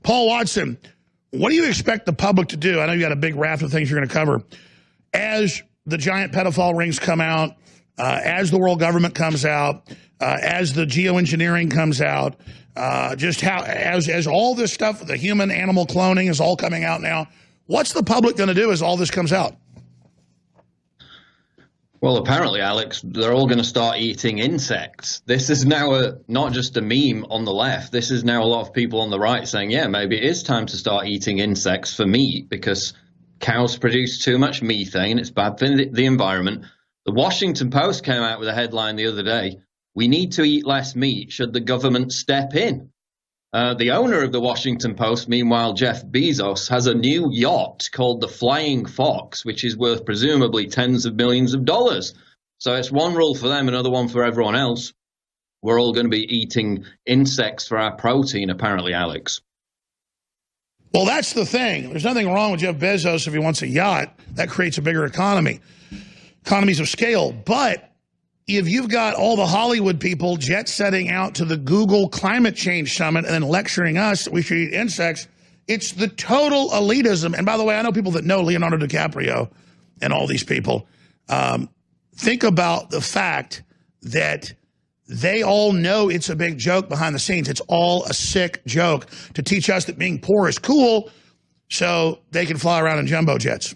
Paul Watson, what do you expect the public to do? I know you got a big raft of things you're going to cover. As the giant pedophile rings come out, as the world government comes out, as the geoengineering comes out, just how, as all this stuff, the human animal cloning is all coming out now, what's the public going to do as all this comes out? Well, apparently, Alex, they're all going to start eating insects. This is now not just a meme on the left. This is now a lot of people on the right saying, yeah, maybe it is time to start eating insects for meat because cows produce too much methane. It's bad for the environment. The Washington Post came out with a headline the other day, "We need to eat less meat. Should the government step in?" The owner of the Washington Post, meanwhile, Jeff Bezos, has a new yacht called the Flying Fox, which is worth presumably tens of millions of dollars. So it's one rule for them, another one for everyone else. We're all going to be eating insects for our protein, apparently, Alex. Well, that's the thing. There's nothing wrong with Jeff Bezos if he wants a yacht. That creates a bigger economy, economies of scale. But if you've got all the Hollywood people jet setting out to the Google Climate Change Summit and then lecturing us that we should eat insects, it's the total elitism. And by the way, I know people that know Leonardo DiCaprio and all these people. Think about the fact that they all know it's a big joke behind the scenes. It's all a sick joke to teach us that being poor is cool so they can fly around in jumbo jets.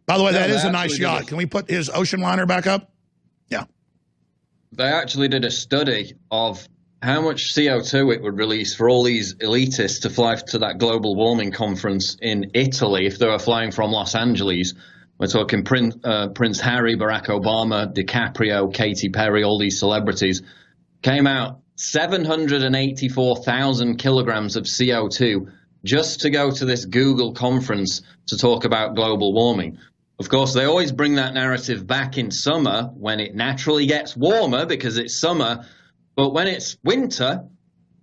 By the way, that is a nice yacht. Can we put his ocean liner back up? Yeah. They actually did a study of how much CO2 it would release for all these elitists to fly to that global warming conference in Italy if they were flying from Los Angeles. We're talking Prince Harry, Barack Obama, DiCaprio, Katy Perry, all these celebrities. Came out 784,000 kilograms of CO2 just to go to this Google conference to talk about global warming. Of course, they always bring that narrative back in summer when it naturally gets warmer because it's summer. But when it's winter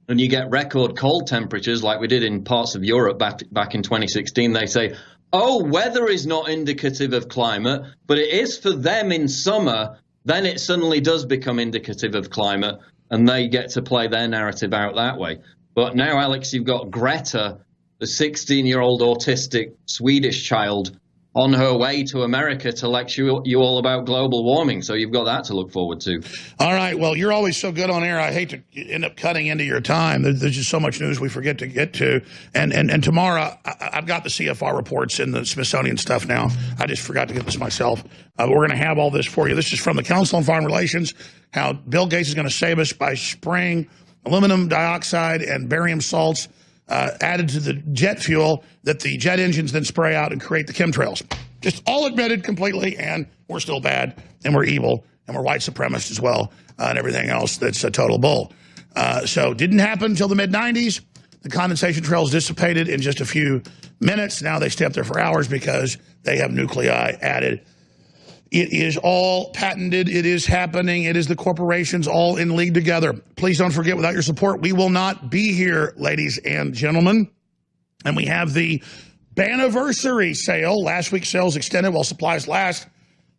and you get record cold temperatures like we did in parts of Europe back in 2016, they say, oh, weather is not indicative of climate, but it is for them in summer. Then it suddenly does become indicative of climate and they get to play their narrative out that way. But now, Alex, you've got Greta, the 16-year-old autistic Swedish child, on her way to America to lecture you all about global warming. So you've got that to look forward to. All right. Well, you're always so good on air. I hate to end up cutting into your time. There's just so much news we forget to get to. And tomorrow, I've got the CFR reports and the Smithsonian stuff now. I just forgot to get this myself. We're going to have all this for you. This is from the Council on Foreign Relations, how Bill Gates is going to save us by spraying aluminum dioxide and barium salts added to the jet fuel that the jet engines then spray out and create the chemtrails. Just all admitted completely, and we're still bad, and we're evil, and we're white supremacists as well, and everything else that's a total bull. So didn't happen until the mid-90s. The condensation trails dissipated in just a few minutes. Now they stay up there for hours because they have nuclei added. It is all patented. It is happening. It is the corporations all in league together. Please don't forget, without your support, we will not be here, ladies and gentlemen. And we have the Banniversary sale. Last week's sales extended while supplies last.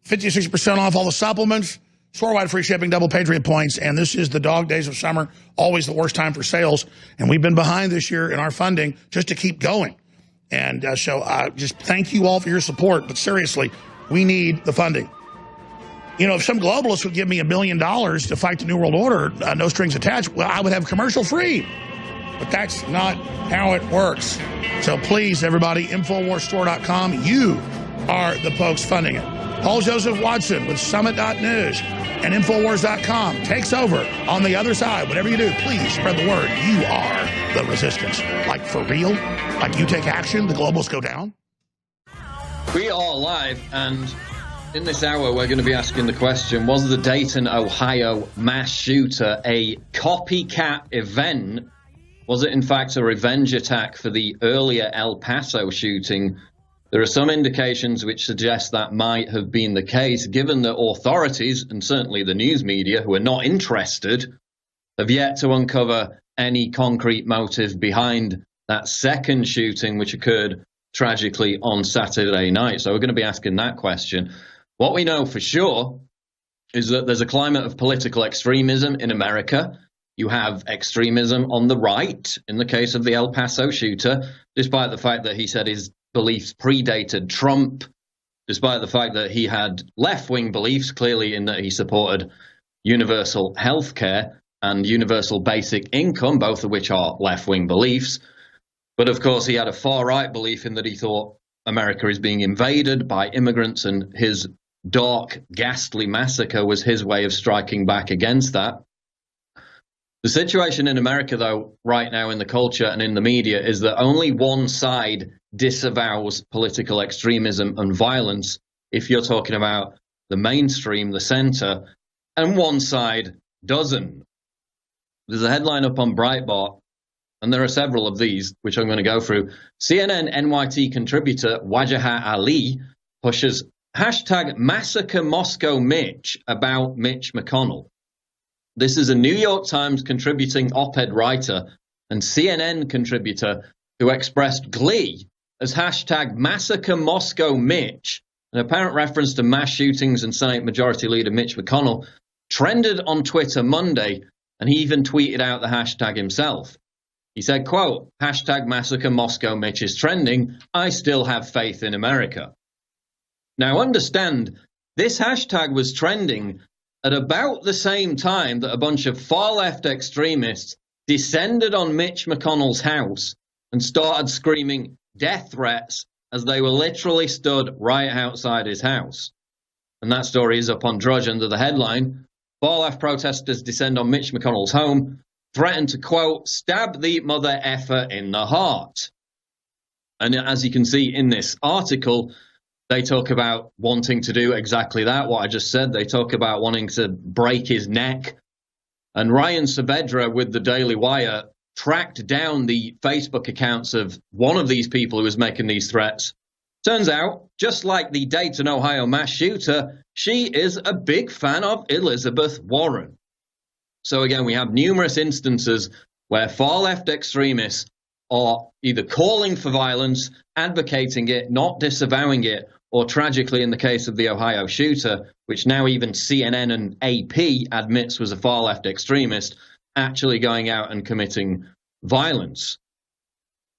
50-60% off all the supplements. Store-wide free shipping, double Patriot points. And this is the dog days of summer, always the worst time for sales. And we've been behind this year in our funding just to keep going. And so just thank you all for your support. But seriously, we need the funding. You know, if some globalist would give me $1 billion to fight the New World Order, no strings attached, well, I would have commercial free. But that's not how it works. So please, everybody, InfoWarsStore.com, you are the folks funding it. Paul Joseph Watson with Summit.News and InfoWars.com takes over on the other side. Whatever you do, please spread the word. You are the resistance. Like, for real? Like, you take action, the globalists go down? We are live, and in this hour, we're going to be asking the question, was the Dayton, Ohio mass shooter a copycat event? Was it, in fact, a revenge attack for the earlier El Paso shooting? There are some indications which suggest that might have been the case, given that authorities, and certainly the news media, who are not interested, have yet to uncover any concrete motive behind that second shooting, which occurred tragically on Saturday night. So we're going to be asking that question. What we know for sure is that there's a climate of political extremism in America. You have extremism on the right, in the case of the El Paso shooter, despite the fact that he said his beliefs predated Trump, despite the fact that he had left-wing beliefs, clearly in that he supported universal health care and universal basic income, both of which are left-wing beliefs. But of course, he had a far-right belief in that he thought America is being invaded by immigrants, and his dark, ghastly massacre was his way of striking back against that. The situation in America, though, right now in the culture and in the media is that only one side disavows political extremism and violence, if you're talking about the mainstream, the center, and one side doesn't. There's a headline up on Breitbart, and there are several of these, which I'm going to go through. CNN NYT contributor Wajahat Ali pushes hashtag Massacre Moscow Mitch about Mitch McConnell. This is a New York Times contributing op-ed writer and CNN contributor who expressed glee as hashtag Massacre Moscow Mitch, an apparent reference to mass shootings and Senate Majority Leader Mitch McConnell, trended on Twitter Monday, and he even tweeted out the hashtag himself. He said, quote, hashtag Massacre Moscow Mitch is trending. I still have faith in America. Now understand, this hashtag was trending at about the same time that a bunch of far-left extremists descended on Mitch McConnell's house and started screaming death threats as they were literally stood right outside his house. And that story is up on Drudge under the headline, far-left protesters descend on Mitch McConnell's home, threaten to, quote, stab the mother effer in the heart. And as you can see in this article, they talk about wanting to do exactly that, what I just said. They talk about wanting to break his neck. And Ryan Saavedra with the Daily Wire tracked down the Facebook accounts of one of these people who was making these threats. Turns out, just like the Dayton, Ohio mass shooter, she is a big fan of Elizabeth Warren. So again, we have numerous instances where far-left extremists are either calling for violence, advocating it, not disavowing it, or tragically in the case of the Ohio shooter, which now even CNN and AP admits was a far-left extremist, actually going out and committing violence.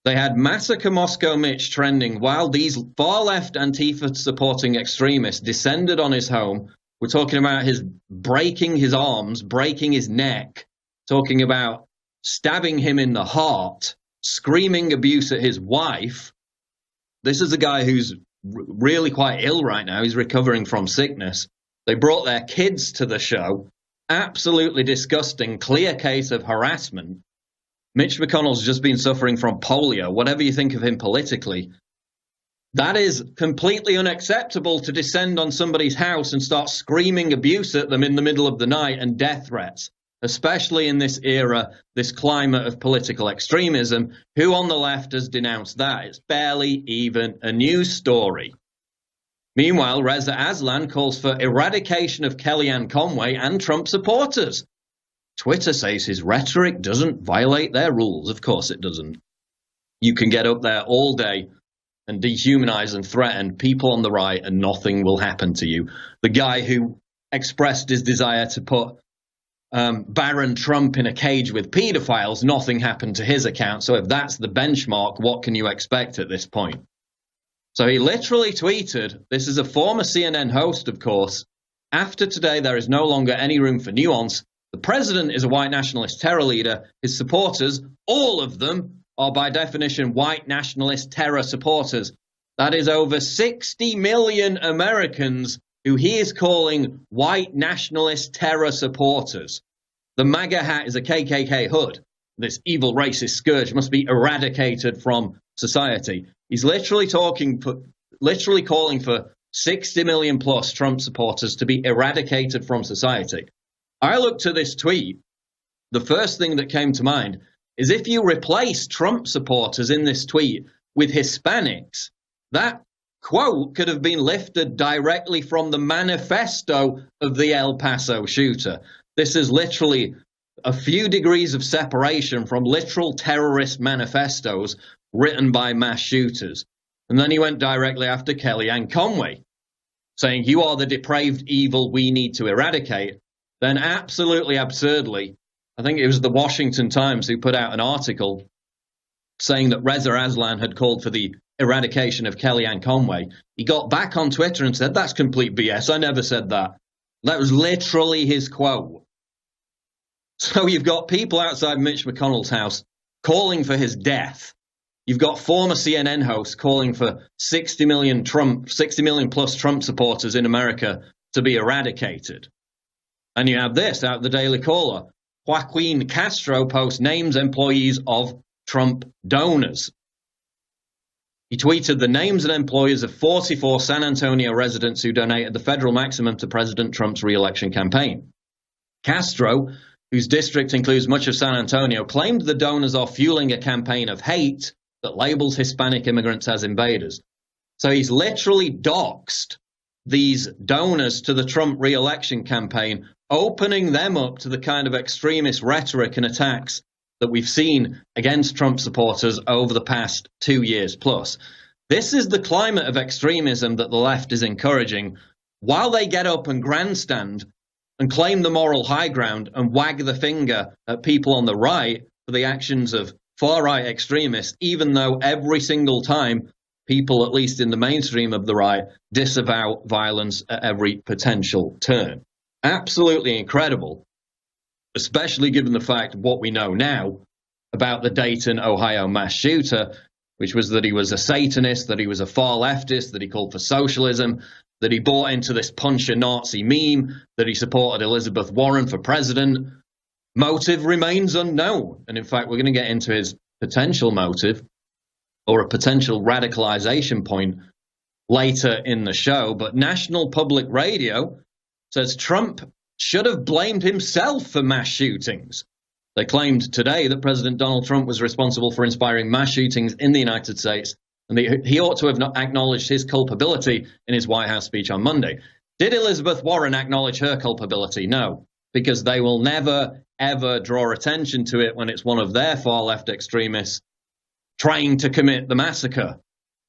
They had Massacre Moscow Mitch trending while these far-left Antifa-supporting extremists descended on his home. We're talking about his breaking his arms, breaking his neck, talking about stabbing him in the heart, screaming abuse at his wife. This is a guy who's really quite ill right now. He's recovering from sickness. They brought their kids to the show. Absolutely disgusting, clear case of harassment. Mitch McConnell's just been suffering from polio. Whatever you think of him politically, that is completely unacceptable to descend on somebody's house and start screaming abuse at them in the middle of the night and death threats, especially in this era, this climate of political extremism. Who on the left has denounced that? It's barely even a news story. Meanwhile, Reza Aslan calls for eradication of Kellyanne Conway and Trump supporters. Twitter says his rhetoric doesn't violate their rules. Of course it doesn't. You can get up there all day and dehumanize and threaten people on the right and nothing will happen to you. The guy who expressed his desire to put Barron Trump in a cage with pedophiles, nothing happened to his account. So if that's the benchmark, what can you expect at this point? So he literally tweeted, this is a former CNN host, of course, after today there is no longer any room for nuance. The president is a white nationalist terror leader. His supporters, all of them, are by definition white nationalist terror supporters. That is over 60 million Americans who he is calling white nationalist terror supporters. The MAGA hat is a KKK hood. This evil racist scourge must be eradicated from society. He's literally calling for 60 million plus Trump supporters to be eradicated from society. I looked at this tweet. The first thing that came to mind is if you replace Trump supporters in this tweet with Hispanics, that quote could have been lifted directly from the manifesto of the El Paso shooter. This is literally a few degrees of separation from literal terrorist manifestos written by mass shooters. And then he went directly after Kellyanne Conway, saying, you are the depraved evil we need to eradicate. Then absolutely absurdly, I think it was the Washington Times who put out an article saying that Reza Aslan had called for the eradication of Kellyanne Conway. He got back on Twitter and said, "That's complete BS. I never said that." That was literally his quote. So you've got people outside Mitch McConnell's house calling for his death. You've got former CNN hosts calling for 60 million plus Trump supporters in America to be eradicated. And you have this out of the Daily Caller. Joaquin Castro posts names employees of Trump donors. He tweeted the names and employers of 44 San Antonio residents who donated the federal maximum to President Trump's re-election campaign. Castro, whose district includes much of San Antonio, claimed the donors are fueling a campaign of hate that labels Hispanic immigrants as invaders. So he's literally doxed these donors to the Trump re-election campaign, opening them up to the kind of extremist rhetoric and attacks that we've seen against Trump supporters over the past 2 years plus. This is the climate of extremism that the left is encouraging, while they get up and grandstand and claim the moral high ground and wag the finger at people on the right for the actions of far-right extremists, even though every single time people, at least in the mainstream of the right, disavow violence at every potential turn. Absolutely incredible, especially given the fact of what we know now about the Dayton, Ohio mass shooter, which was that he was a Satanist, that he was a far leftist, that he called for socialism, that he bought into this punch a Nazi meme, that he supported Elizabeth Warren for president. Motive remains unknown. And in fact, we're going to get into his potential motive or a potential radicalization point later in the show. But National Public Radio says Trump should have blamed himself for mass shootings. They claimed today that President Donald Trump was responsible for inspiring mass shootings in the United States, and he ought to have not acknowledged his culpability in his White House speech on Monday. Did Elizabeth Warren acknowledge her culpability? No, because they will never, ever draw attention to it when it's one of their far-left extremists trying to commit the massacre.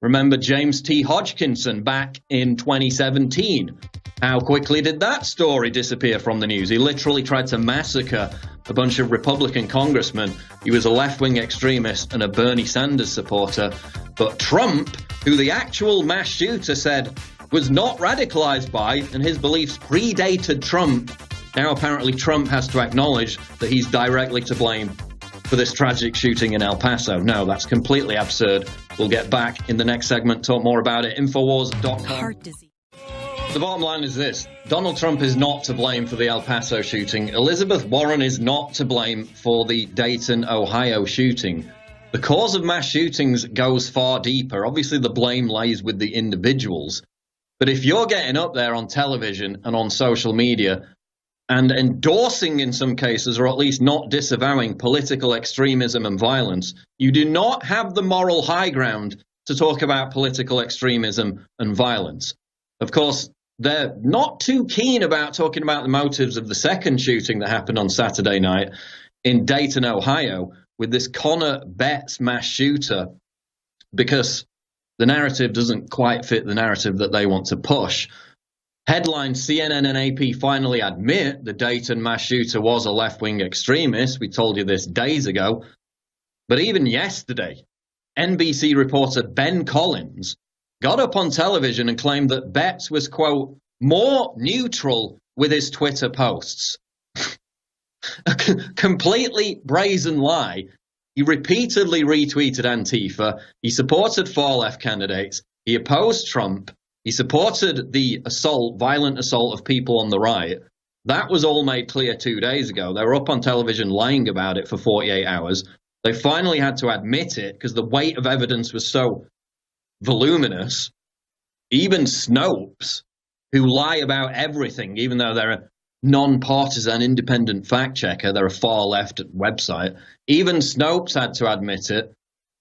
Remember James T. Hodgkinson back in 2017. How quickly did that story disappear from the news? He literally tried to massacre a bunch of Republican congressmen. He was a left-wing extremist and a Bernie Sanders supporter. But Trump, who the actual mass shooter said was not radicalized by, and his beliefs predated Trump, now apparently Trump has to acknowledge that he's directly to blame for this tragic shooting in El Paso. No, that's completely absurd. We'll get back in the next segment, talk more about it. Infowars.com. Heart disease. The bottom line is this. Donald Trump is not to blame for the El Paso shooting. Elizabeth Warren is not to blame for the Dayton, Ohio shooting. The cause of mass shootings goes far deeper. Obviously, the blame lays with the individuals. But if you're getting up there on television and on social media and endorsing in some cases, or at least not disavowing political extremism and violence, you do not have the moral high ground to talk about political extremism and violence. Of course, they're not too keen about talking about the motives of the second shooting that happened on Saturday night in Dayton, Ohio, with this Connor Betts mass shooter, because the narrative doesn't quite fit the narrative that they want to push. Headline: CNN and AP finally admit the Dayton mass shooter was a left-wing extremist. We told you this days ago. But even yesterday, NBC reporter Ben Collins got up on television and claimed that Betts was, quote, more neutral with his Twitter posts. A completely brazen lie. He repeatedly retweeted Antifa. He supported far-left candidates. He opposed Trump. He supported the violent assault of people on the right. That was all made clear 2 days ago. They were up on television lying about it for 48 hours. They finally had to admit it because the weight of evidence was so voluminous. Even Snopes, who lie about everything, even though they're a non-partisan independent fact checker, they're a far-left website, even Snopes had to admit it.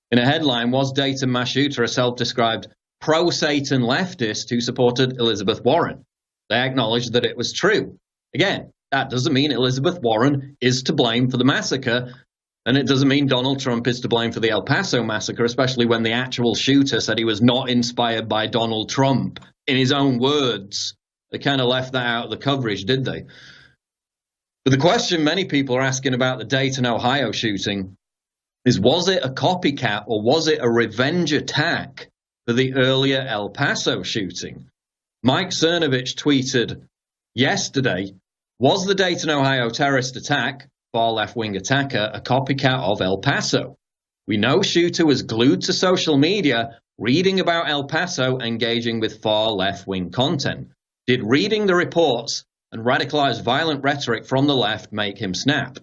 In a headline, was Dayton mass shooter a self-described pro-Satan leftist who supported Elizabeth Warren? They acknowledged that it was true. Again, that doesn't mean Elizabeth Warren is to blame for the massacre, and it doesn't mean Donald Trump is to blame for the El Paso massacre, especially when the actual shooter said he was not inspired by Donald Trump, in his own words. They kind of left that out of the coverage, did they? But the question many people are asking about the Dayton, Ohio shooting is, was it a copycat or was it a revenge attack for the earlier El Paso shooting? Mike Cernovich tweeted yesterday, was the Dayton, Ohio terrorist attack, far left-wing attacker, a copycat of El Paso? We know shooter was glued to social media, reading about El Paso, engaging with far left-wing content. Did reading the reports and radicalized violent rhetoric from the left make him snap?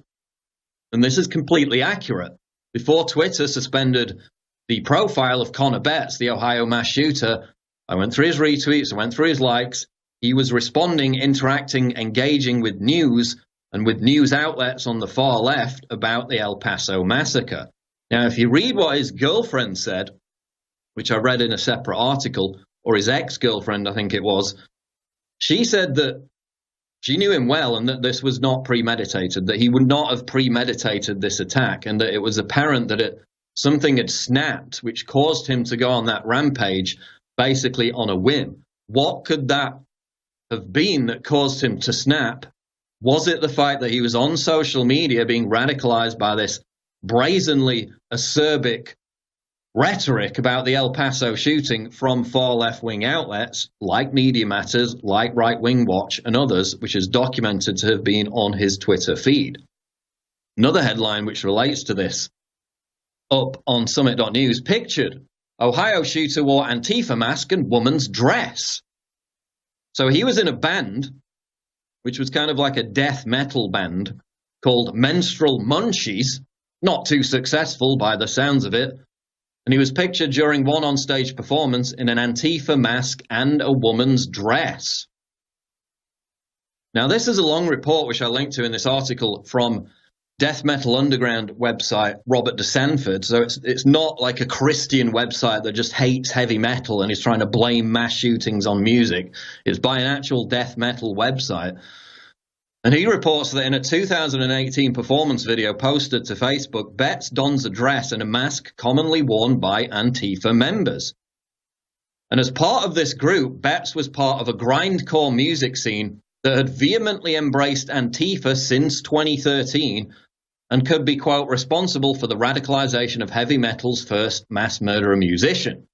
And this is completely accurate. Before Twitter suspended the profile of Connor Betts, the Ohio mass shooter, I went through his retweets, I went through his likes. He was responding, interacting, engaging with news and with news outlets on the far left about the El Paso massacre. Now, if you read what his girlfriend said, which I read in a separate article, or his ex-girlfriend, I think it was, she said that she knew him well and that this was not premeditated, that he would not have premeditated this attack, and that it was apparent that something had snapped, which caused him to go on that rampage basically on a whim. What could that have been that caused him to snap? Was it the fact that he was on social media being radicalized by this brazenly acerbic rhetoric about the El Paso shooting from far left-wing outlets like Media Matters, like Right Wing Watch and others, which is documented to have been on his Twitter feed? Another headline which relates to this, up on Summit.news, pictured Ohio shooter wore Antifa mask and woman's dress. So he was in a band, which was kind of like a death metal band called Menstrual Munchies, not too successful by the sounds of it. And he was pictured during one on-stage performance in an Antifa mask and a woman's dress. Now, this is a long report, which I linked to in this article from Death Metal Underground website, Robert DeSanford. So it's not like a Christian website that just hates heavy metal and is trying to blame mass shootings on music. It's by an actual death metal website. And he reports that in a 2018 performance video posted to Facebook, Betts dons a dress and a mask commonly worn by Antifa members. And as part of this group, Betts was part of a grindcore music scene that had vehemently embraced Antifa since 2013 and could be, quote, responsible for the radicalization of heavy metal's first mass murderer musician.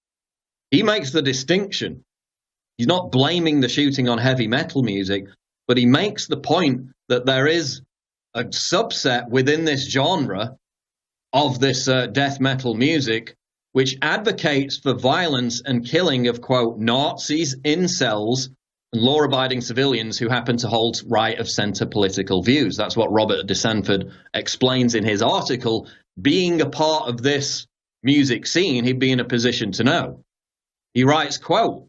He makes the distinction. He's not blaming the shooting on heavy metal music, but he makes the point that there is a subset within this genre of this death metal music which advocates for violence and killing of, quote, Nazis, incels, and law-abiding civilians who happen to hold right-of-center political views. That's what Robert DeSanford explains in his article. Being a part of this music scene, he'd be in a position to know. He writes, quote,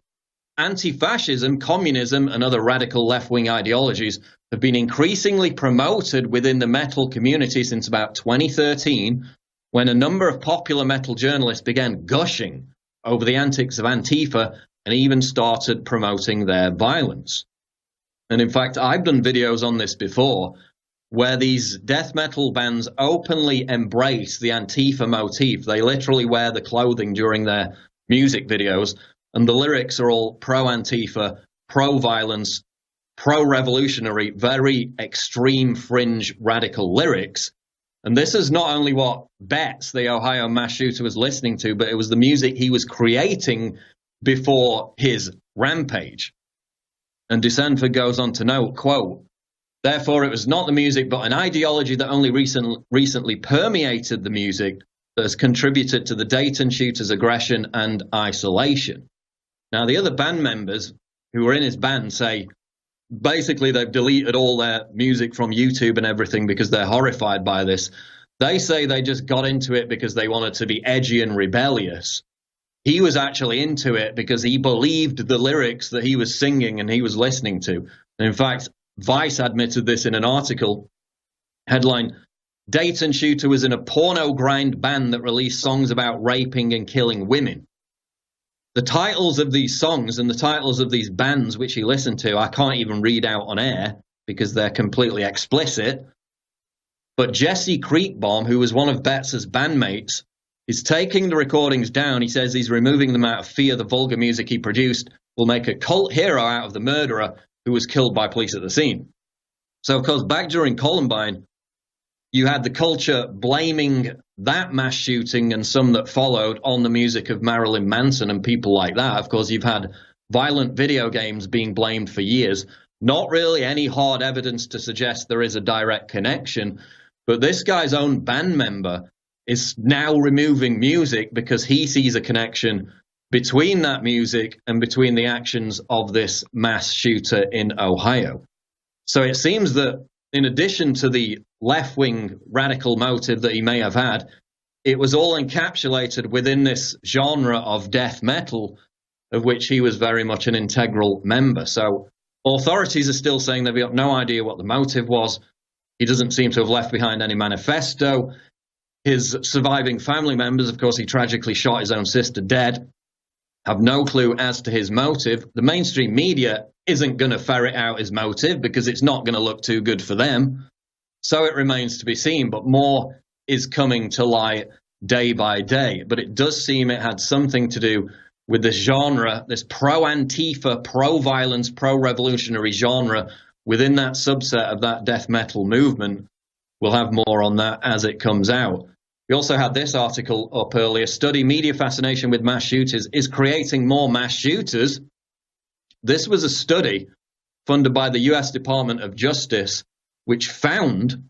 anti-fascism, communism, and other radical left-wing ideologies have been increasingly promoted within the metal community since about 2013, when a number of popular metal journalists began gushing over the antics of Antifa and even started promoting their violence. And in fact, I've done videos on this before, where these death metal bands openly embrace the Antifa motif. They literally wear the clothing during their music videos, and the lyrics are all pro-Antifa, pro-violence, pro-revolutionary, very extreme fringe radical lyrics. And this is not only what Betts, the Ohio mass shooter, was listening to, but it was the music he was creating before his rampage. And DeSanford goes on to note, quote, therefore, it was not the music, but an ideology that only recently permeated the music that has contributed to the Dayton shooter's aggression and isolation. Now, the other band members who were in his band say basically they've deleted all their music from YouTube and everything because they're horrified by this. They say they just got into it because they wanted to be edgy and rebellious. He was actually into it because he believed the lyrics that he was singing and he was listening to. And in fact, Vice admitted this in an article. Headline, Dayton shooter was in a porno grind band that released songs about raping and killing women. The titles of these songs and the titles of these bands which he listened to, I can't even read out on air because they're completely explicit. But Jesse Creekbomb, who was one of Betts' bandmates, is taking the recordings down. He says he's removing them out of fear the vulgar music he produced will make a cult hero out of the murderer who was killed by police at the scene. So, of course, back during Columbine, you had the culture blaming that mass shooting and some that followed on the music of Marilyn Manson and people like that. Of course, you've had violent video games being blamed for years. Not really any hard evidence to suggest there is a direct connection. But this guy's own band member is now removing music because he sees a connection between that music and between the actions of this mass shooter in Ohio. So it seems that in addition to the left-wing radical motive that he may have had, it was all encapsulated within this genre of death metal, of which he was very much an integral member. So authorities are still saying they've got no idea what the motive was. He doesn't seem to have left behind any manifesto. His surviving family members, of course, he tragically shot his own sister dead, have no clue as to his motive. The mainstream media isn't going to ferret out his motive because it's not going to look too good for them. So it remains to be seen, but more is coming to light day by day. But it does seem it had something to do with this genre, this pro-Antifa, pro-violence, pro-revolutionary genre within that subset of that death metal movement. We'll have more on that as it comes out. We also had this article up earlier. Study media fascination with mass shooters is creating more mass shooters. This was a study funded by the US Department of Justice, which found,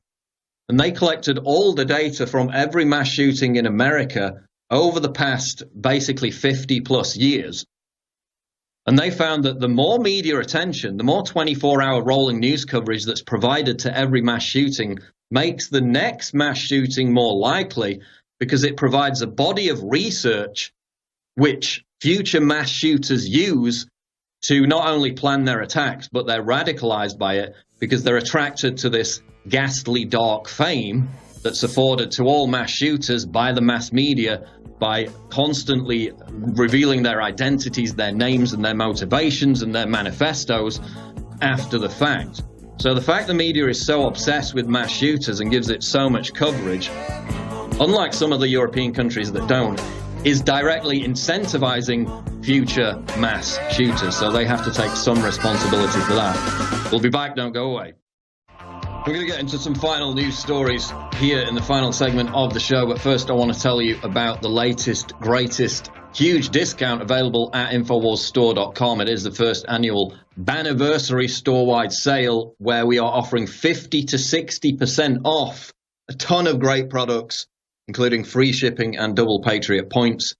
and they collected all the data from every mass shooting in America over the past basically 50 plus years. And they found that the more media attention, the more 24-hour rolling news coverage that's provided to every mass shooting makes the next mass shooting more likely because it provides a body of research which future mass shooters use to not only plan their attacks, but they're radicalized by it because they're attracted to this ghastly dark fame that's afforded to all mass shooters by the mass media by constantly revealing their identities, their names and their motivations and their manifestos after the fact. So the fact the media is so obsessed with mass shooters and gives it so much coverage, unlike some of the European countries that don't, is directly incentivizing future mass shooters. So they have to take some responsibility for that. We'll be back, don't go away. We're going to get into some final news stories here in the final segment of the show, but first I want to tell you about the latest, greatest, huge discount available at InfoWarsStore.com. It is the first annual Banniversary store-wide sale where we are offering 50 to 60% off a ton of great products, including free shipping and double Patriot points,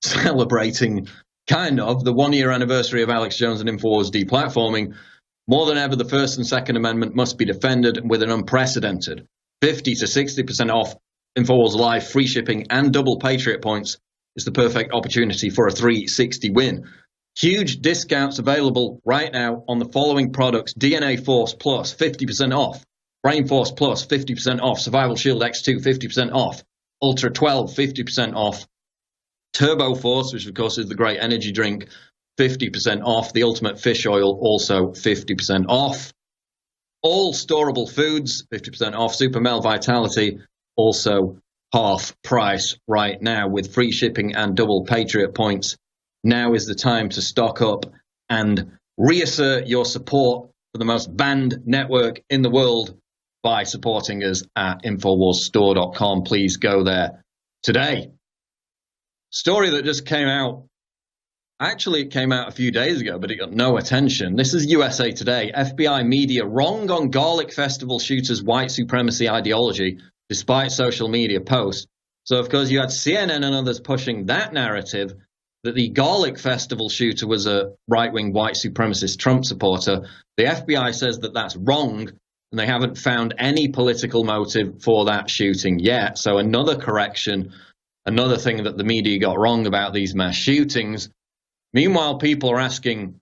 celebrating kind of the one-year anniversary of Alex Jones and InfoWars deplatforming. More than ever, the First and Second Amendment must be defended with an unprecedented 50 to 60% off InfoWars Live, free shipping, and double Patriot points is the perfect opportunity for a 360 win. Huge discounts available right now on the following products: DNA Force Plus, 50% off. Brain Force Plus, 50% off. Survival Shield X2, 50% off. Ultra 12, 50% off. Turbo Force, which of course is the great energy drink, 50% off. The Ultimate Fish Oil, also 50% off. All storable foods, 50% off. Super Male Vitality, also half price right now with free shipping and double Patriot points. Now is the time to stock up and reassert your support for the most banned network in the world by supporting us at InfoWarsStore.com. Please go there today. Story that just came out. Actually, it came out a few days ago, but it got no attention. This is USA Today. FBI media wrong on Garlic Festival shooters' white supremacy ideology, despite social media posts. So, of course, you had CNN and others pushing that narrative that the Garlic Festival shooter was a right-wing white supremacist Trump supporter. The FBI says that that's wrong, and they haven't found any political motive for that shooting yet. So another correction, another thing that the media got wrong about these mass shootings. Meanwhile, people are asking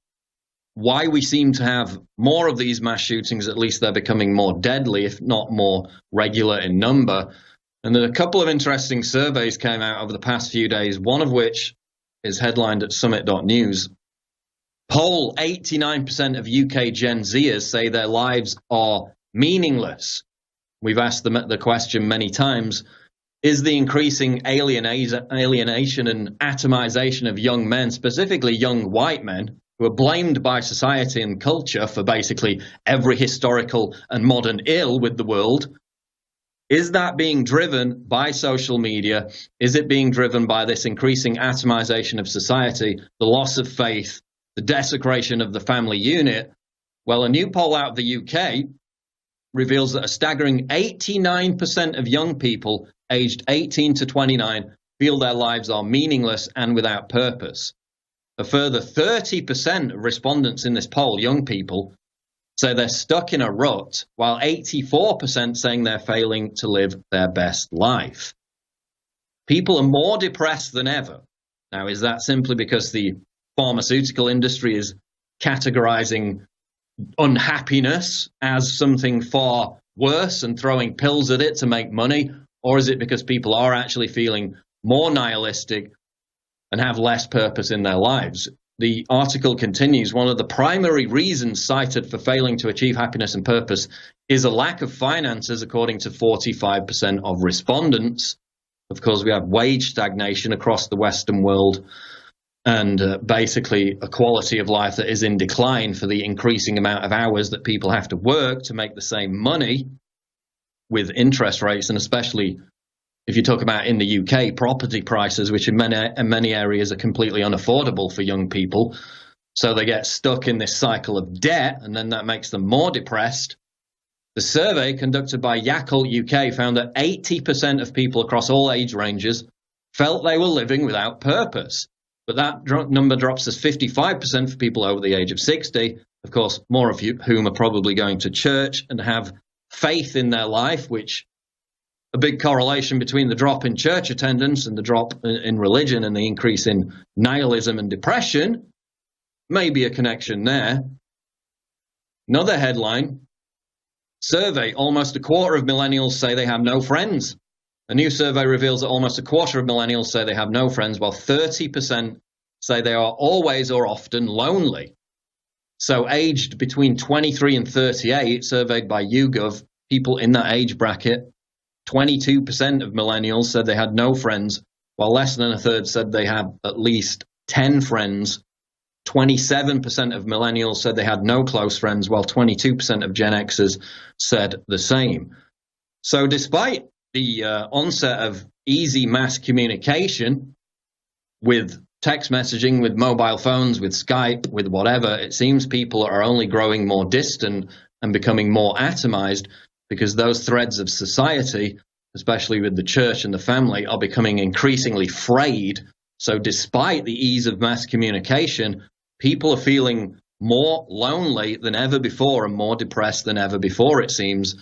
why we seem to have more of these mass shootings. At least they're becoming more deadly, if not more regular in number. And then a couple of interesting surveys came out over the past few days, one of which is headlined at summit.news. Poll: 89% of UK Gen Zers say their lives are meaningless. We've asked them the question many times. Is the increasing alienation and atomization of young men, specifically young white men, who are blamed by society and culture for basically every historical and modern ill with the world. Is that being driven by social media? Is it being driven by this increasing atomization of society, the loss of faith, the desecration of the family unit? Well, a new poll out of the UK reveals that a staggering 89% of young people aged 18 to 29 feel their lives are meaningless and without purpose. A further 30% of respondents in this poll, young people, say they're stuck in a rut, while 84% saying they're failing to live their best life. People are more depressed than ever. Now, is that simply because the pharmaceutical industry is categorizing unhappiness as something far worse and throwing pills at it to make money? Or is it because people are actually feeling more nihilistic and have less purpose in their lives? The article continues, one of the primary reasons cited for failing to achieve happiness and purpose is a lack of finances, according to 45% of respondents. Of course, we have wage stagnation across the Western world and basically a quality of life that is in decline for the increasing amount of hours that people have to work to make the same money, with interest rates, and especially if you talk about in the UK, property prices, which in many areas are completely unaffordable for young people. So they get stuck in this cycle of debt, and then that makes them more depressed. The survey conducted by Yakult UK found that 80% of people across all age ranges felt they were living without purpose. But that number drops to 55% for people over the age of 60. Of course, more of whom are probably going to church and have faith in their life, which a big correlation between the drop in church attendance and the drop in religion and the increase in nihilism and depression. Maybe a connection there. Another headline, survey, almost a quarter of millennials say they have no friends. A new survey reveals that almost a quarter of millennials say they have no friends, while 30% say they are always or often lonely. So aged between 23 and 38, surveyed by YouGov, people in that age bracket, 22% of millennials said they had no friends, while less than a third said they had at least 10 friends. 27% of millennials said they had no close friends, while 22% of Gen Xers said the same. So despite the onset of easy mass communication with text messaging, with mobile phones, with Skype, with whatever, it seems people are only growing more distant and becoming more atomized, because those threads of society, especially with the church and the family, are becoming increasingly frayed. So despite the ease of mass communication, people are feeling more lonely than ever before and more depressed than ever before, it seems,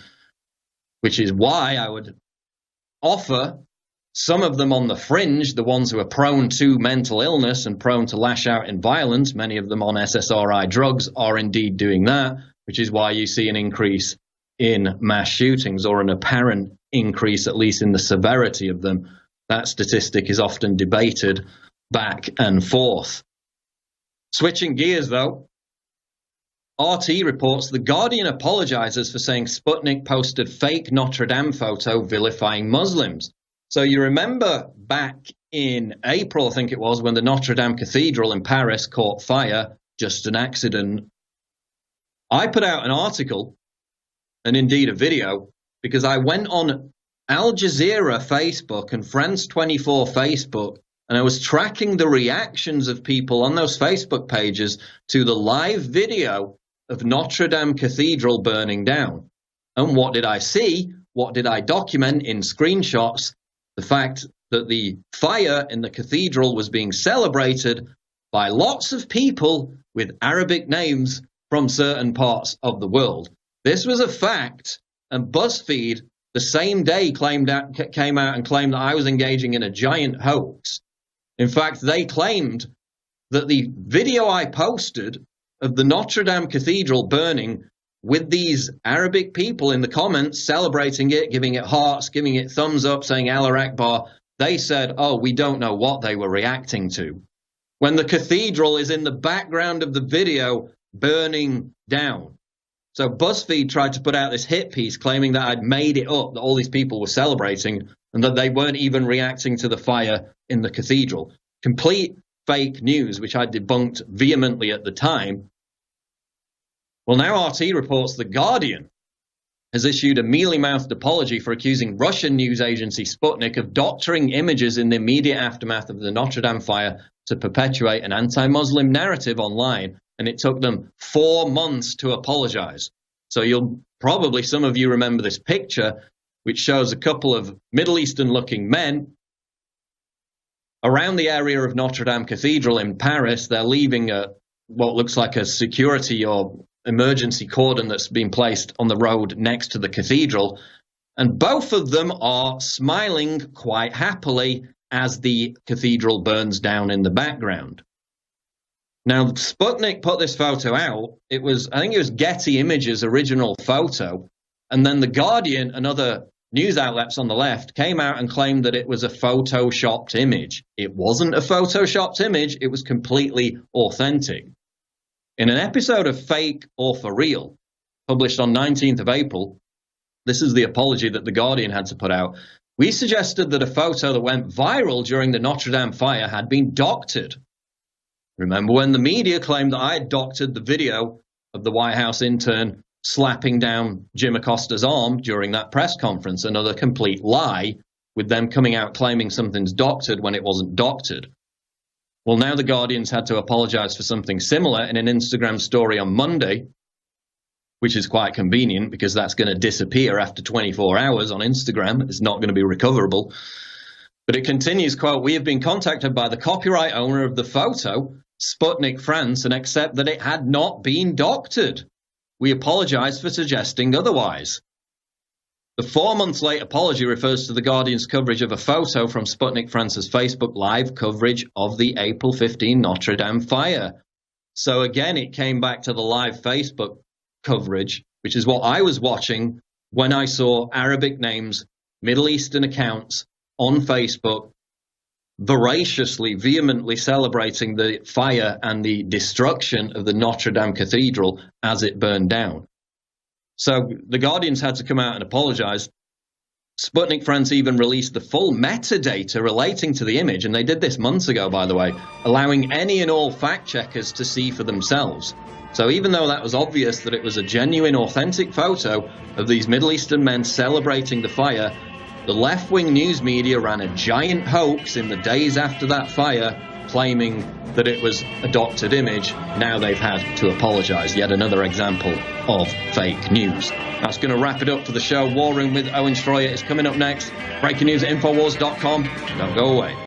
which is why I would offer some of them on the fringe, the ones who are prone to mental illness and prone to lash out in violence, many of them on SSRI drugs are indeed doing that, which is why you see an increase in mass shootings, or an apparent increase, at least in the severity of them. That statistic is often debated back and forth. Switching gears, though, RT reports The Guardian apologizes for saying Sputnik posted fake Notre Dame photo vilifying Muslims. So you remember back in April, I think it was, when the Notre Dame Cathedral in Paris caught fire, just an accident. I put out an article, and indeed a video, because I went on Al Jazeera Facebook and France 24 Facebook, and I was tracking the reactions of people on those Facebook pages to the live video of Notre Dame Cathedral burning down. And what did I see? What did I document in screenshots? The fact that the fire in the cathedral was being celebrated by lots of people with Arabic names from certain parts of the world. This was a fact, and BuzzFeed the same day came out and claimed that I was engaging in a giant hoax. In fact, they claimed that the video I posted of the Notre Dame Cathedral burning, with these Arabic people in the comments celebrating it, giving it hearts, giving it thumbs up, saying Allah Akbar, they said, oh, we don't know what they were reacting to, when the cathedral is in the background of the video burning down. So BuzzFeed tried to put out this hit piece claiming that I'd made it up, that all these people were celebrating, and that they weren't even reacting to the fire in the cathedral. Complete fake news, which I debunked vehemently at the time. Well, now RT reports The Guardian has issued a mealy-mouthed apology for accusing Russian news agency Sputnik of doctoring images in the immediate aftermath of the Notre Dame fire to perpetuate an anti-Muslim narrative online, and it took them 4 months to apologize. So some of you remember this picture, which shows a couple of Middle Eastern-looking men around the area of Notre Dame Cathedral in Paris. They're leaving what looks like a security or emergency cordon that's been placed on the road next to the cathedral, and both of them are smiling quite happily as the cathedral burns down in the background. Now, Sputnik put this photo out. I think it was Getty Images' original photo, and then The Guardian and other news outlets on the left came out and claimed that it was a photoshopped image. It wasn't a photoshopped image, it was completely authentic. In an episode of Fake or For Real, published on 19th of April, this is the apology that The Guardian had to put out. We suggested that a photo that went viral during the Notre Dame fire had been doctored. Remember when the media claimed that I had doctored the video of the White House intern slapping down Jim Acosta's arm during that press conference? Another complete lie, with them coming out claiming something's doctored when it wasn't doctored. Well, now The Guardian's had to apologize for something similar in an Instagram story on Monday, which is quite convenient because that's going to disappear after 24 hours on Instagram. It's not going to be recoverable. But it continues, quote, "We have been contacted by the copyright owner of the photo, Sputnik France, and accept that it had not been doctored. We apologize for suggesting otherwise." The 4 months late apology refers to The Guardian's coverage of a photo from Sputnik France's Facebook Live coverage of the April 15 Notre Dame fire. So again, it came back to the live Facebook coverage, which is what I was watching when I saw Arabic names, Middle Eastern accounts on Facebook, voraciously, vehemently celebrating the fire and the destruction of the Notre Dame Cathedral as it burned down. So The Guardian's had to come out and apologize. Sputnik France even released the full metadata relating to the image, and they did this months ago, by the way, allowing any and all fact-checkers to see for themselves. So even though that was obvious that it was a genuine, authentic photo of these Middle Eastern men celebrating the fire, the left-wing news media ran a giant hoax in the days after that fire, claiming that it was a doctored image. Now they've had to apologize. Yet another example of fake news. That's going to wrap it up for the show. War Room with Owen Schroyer is coming up next. Breaking news at Infowars.com. Don't go away.